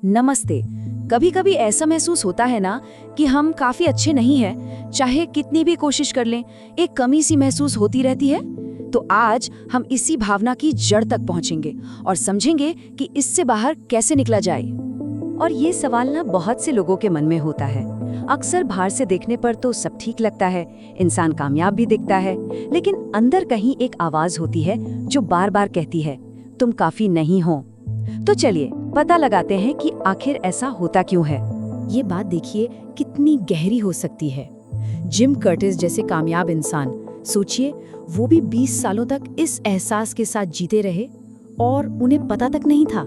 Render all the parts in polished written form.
नमस्ते। कभी कभी ऐसा महसूस होता है ना कि हम काफी अच्छे नहीं हैं, चाहे कितनी भी कोशिश कर लें, एक कमी सी महसूस होती रहती है। तो आज हम इसी भावना की जड़ तक पहुंचेंगे और समझेंगे कि इससे बाहर कैसे निकला जाए। और ये सवाल ना बहुत से लोगों के मन में होता है। अक्सर बाहर से देखने पर तो सब ठीक लगता है, इंसान कामयाब भी दिखता है, लेकिन अंदर कहीं एक आवाज होती है जो बार बार कहती है, तुम काफी नहीं हो। तो चलिए पता लगाते हैं कि आखिर ऐसा होता क्यों है। ये बात देखिए कितनी गहरी हो सकती है। जिम कर्टिस जैसे कामयाब इंसान, सोचिए वो भी 20 सालों तक इस एहसास के साथ जीते रहे और उन्हें पता तक नहीं था,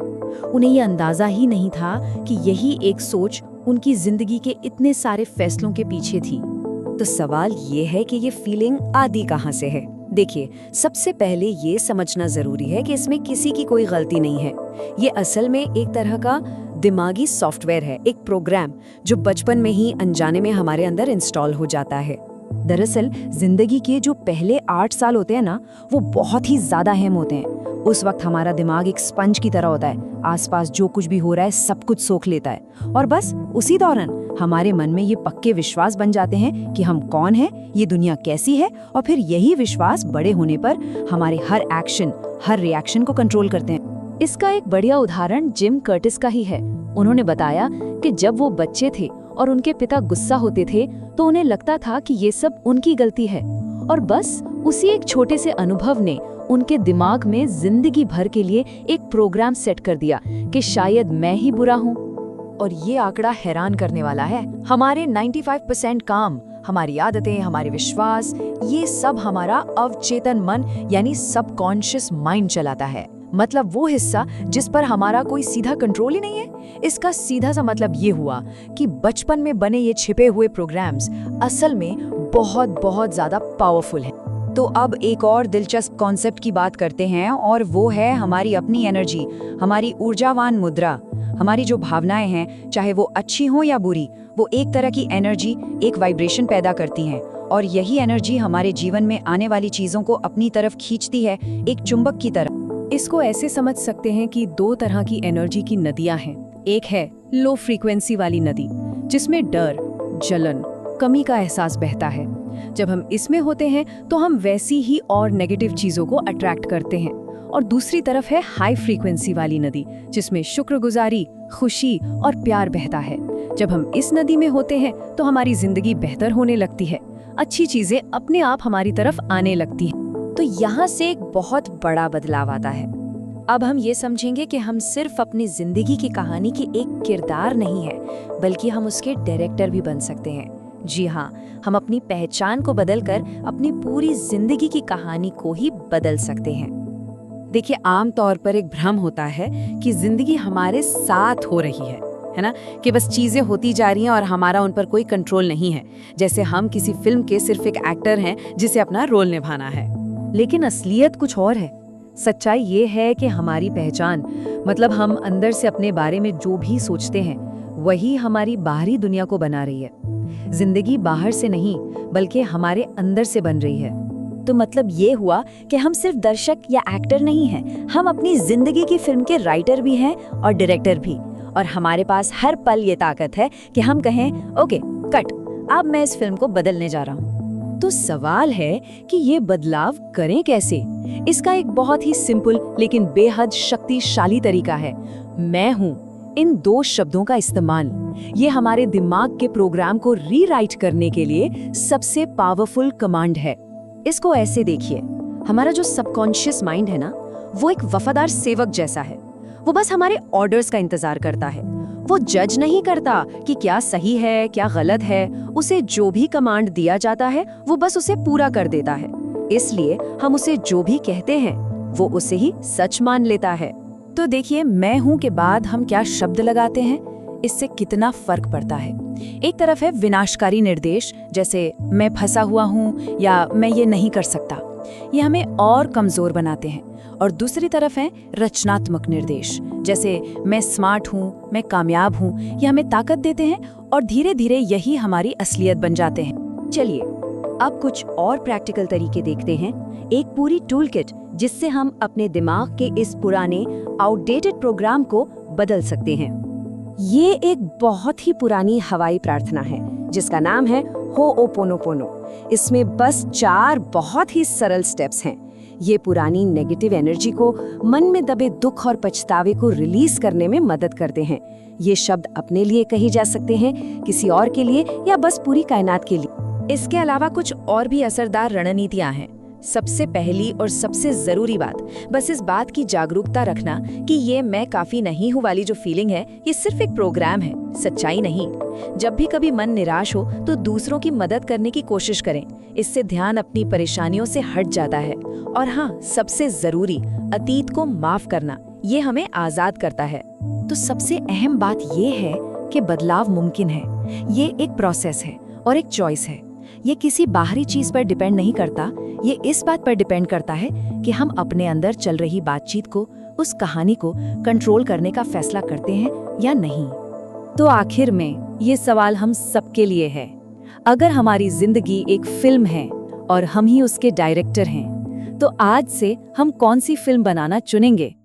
उन्हें ये अंदाजा ही नहीं था कि यही एक सोच उनकी जिंदगी के इतने सारे फैसलों के पीछे थी। तो सवाल ये है कि ये फीलिंग आती कहाँ से है। देखिए, सबसे पहले ये समझना जरूरी है कि इसमें किसी की कोई गलती नहीं है। ये असल में एक तरह का दिमागी सॉफ्टवेयर है, एक प्रोग्राम जो बचपन में ही अनजाने में हमारे अंदर इंस्टॉल हो जाता है। दरअसल जिंदगी के जो पहले 8 साल होते हैं ना, वो बहुत ही ज्यादा अहम होते हैं। उस वक्त हमारा दिमाग एक स्पंज की तरह होता है, आसपास जो कुछ भी हो रहा है सब कुछ सोख लेता है। और बस उसी दौरान हमारे मन में ये पक्के विश्वास बन जाते हैं कि हम कौन हैं, ये दुनिया कैसी है, और फिर यही विश्वास बड़े होने पर हमारे हर एक्शन, हर रिएक्शन को कंट्रोल करते हैं। इसका एक बढ़िया उदाहरण जिम कर्टिस का ही है। उन्होंने बताया कि जब वो बच्चे थे और उनके पिता गुस्सा होते थे तो उन्हें लगता था कि ये सब उनकी गलती है, और बस उसी एक छोटे से अनुभव ने उनके दिमाग में जिंदगी भर के लिए एक प्रोग्राम सेट कर दिया कि शायद मैं ही बुरा हूँ। और ये आंकड़ा हैरान करने वाला है। हमारे 95% काम, हमारी आदतें, हमारे विश्वास, ये सब हमारा अवचेतन मन यानी सबकॉन्शियस माइंड चलाता है। मतलब वो हिस्सा जिस पर हमारा कोई सीधा कंट्रोल ही नहीं है। इसका सीधा सा मतलब ये हुआ कि बचपन में बने ये छिपे हुए प्रोग्राम्स असल में बहुत बहुत ज्यादा पावरफुल हैं। तो अब एक और दिलचस्प कॉन्सेप्ट की बात करते हैं, और वो है हमारी अपनी एनर्जी, हमारी ऊर्जावान मुद्रा। हमारी जो भावनाएं हैं, चाहे वो अच्छी हो या बुरी, वो एक तरह की एनर्जी, एक वाइब्रेशन पैदा करती हैं, और यही एनर्जी हमारे जीवन में आने वाली चीजों को अपनी तरफ खींचती है, एक चुंबक की तरह। इसको ऐसे समझ सकते हैं कि 2 तरह की एनर्जी की नदियां हैं। एक है लो फ्रीक्वेंसी वाली नदी, जिसमें डर, जलन, कमी का एहसास बहता है। जब हम इसमें होते हैं तो हम वैसी ही और नेगेटिव चीजों को अट्रैक्ट करते हैं। और दूसरी तरफ है हाई फ्रीक्वेंसी वाली नदी, जिसमें शुक्रगुजारी, खुशी और प्यार बहता है। जब हम इस नदी में होते हैं तो हमारी जिंदगी बेहतर होने लगती है, अच्छी चीजें अपने आप हमारी तरफ आने लगती हैं। तो यहाँ से एक बहुत बड़ा बदलाव आता है। अब हम ये समझेंगे कि हम सिर्फ अपनी जिंदगी की कहानी की एक किरदार नहीं है, बल्कि हम उसके डायरेक्टर भी बन सकते हैं। जी हाँ, हम अपनी पहचान को बदलकर अपनी पूरी जिंदगी की कहानी को ही बदल सकते हैं। देखिए, आम तौर पर एक भ्रम होता है कि जिंदगी हमारे साथ हो रही है ना, कि बस चीजें होती जा रही हैं और हमारा उन पर कोई कंट्रोल नहीं है, जैसे हम किसी फिल्म के सिर्फ एक एक्टर हैं जिसे अपना रोल निभाना है। लेकिन असलियत कुछ और है। सच्चाई ये है कि हमारी पहचान, मतलब हम अंदर से अपने बारे में जो भी सोचते हैं, वही हमारी बाहरी दुनिया को बना रही है। जिंदगी बाहर से नहीं, बल्कि हमारे अंदर से बन रही है। तो मतलब ये हुआ कि हम सिर्फ दर्शक या एक्टर नहीं हैं, हम अपनी जिंदगी की फिल्म के राइटर भी हैं और डायरेक्टर भी। और हमारे पास हर पल ये ताकत है कि हम कहें, ओके कट, अब मैं इस फिल्म को बदलने जा रहा हूँ। तो सवाल है कि ये बदलाव करें कैसे। इसका एक बहुत ही सिंपल लेकिन बेहद शक्तिशाली तरीका है, मैं हूँ। इन 2 शब्दों का इस्तेमाल, ये हमारे दिमाग के प्रोग्राम को रीराइट करने के लिए सबसे पावरफुल कमांड है। इसको ऐसे देखिए, हमारा जो सबकॉन्शियस माइंड है ना, वो एक वफादार सेवक जैसा है। वो बस हमारे ऑर्डर्स का इंतजार करता है। वो जज नहीं करता कि क्या सही है क्या गलत है। उसे जो भी कमांड दिया जाता है वो बस उसे पूरा कर देता है। इसलिए हम उसे जो भी कहते हैं वो उसे ही सच मान लेता है। तो देखिए, मैं हूं के बाद हम क्या शब्द लगाते हैं, इससे कितना फर्क पड़ता है। एक तरफ है विनाशकारी निर्देश, जैसे मैं फंसा हुआ हूँ या मैं ये नहीं कर सकता, ये हमें और कमजोर बनाते हैं। और दूसरी तरफ है रचनात्मक निर्देश, जैसे मैं स्मार्ट हूँ, मैं कामयाब हूँ, ये हमें ताकत देते हैं और धीरे धीरे यही हमारी असलियत बन जाते हैं। चलिए अब कुछ और प्रैक्टिकल तरीके देखते हैं, एक पूरी टूल किट जिससे हम अपने दिमाग के इस पुराने आउटडेटेड प्रोग्राम को बदल सकते हैं। ये एक बहुत ही पुरानी हवाई प्रार्थना है जिसका नाम है हो'ओपोनोपोनो। इसमें बस 4 बहुत ही सरल स्टेप्स हैं। ये पुरानी नेगेटिव एनर्जी को, मन में दबे दुख और पछतावे को रिलीज करने में मदद करते हैं। ये शब्द अपने लिए कहे जा सकते हैं, किसी और के लिए, या बस पूरी कायनात के लिए। इसके अलावा कुछ और भी असरदार रणनीतियां हैं। सबसे पहली और सबसे जरूरी बात, बस इस बात की जागरूकता रखना कि ये मैं काफी नहीं हूँ वाली जो फीलिंग है, ये सिर्फ एक प्रोग्राम है, सच्चाई नहीं। जब भी कभी मन निराश हो तो दूसरों की मदद करने की कोशिश करें। इससे ध्यान अपनी परेशानियों से हट जाता है। और हाँ, सबसे जरूरी, अतीत को माफ करना, ये हमें आजाद करता है। तो सबसे अहम बात ये है कि बदलाव मुमकिन है। ये एक प्रोसेस है और एक चॉइस है। ये किसी बाहरी चीज पर डिपेंड नहीं करता। ये इस बात पर डिपेंड करता है कि हम अपने अंदर चल रही बातचीत को, उस कहानी को कंट्रोल करने का फैसला करते हैं या नहीं। तो आखिर में ये सवाल हम सबके लिए है। अगर हमारी जिंदगी एक फिल्म है और हम ही उसके डायरेक्टर हैं, तो आज से हम कौन सी फिल्म बनाना चुनेंगे?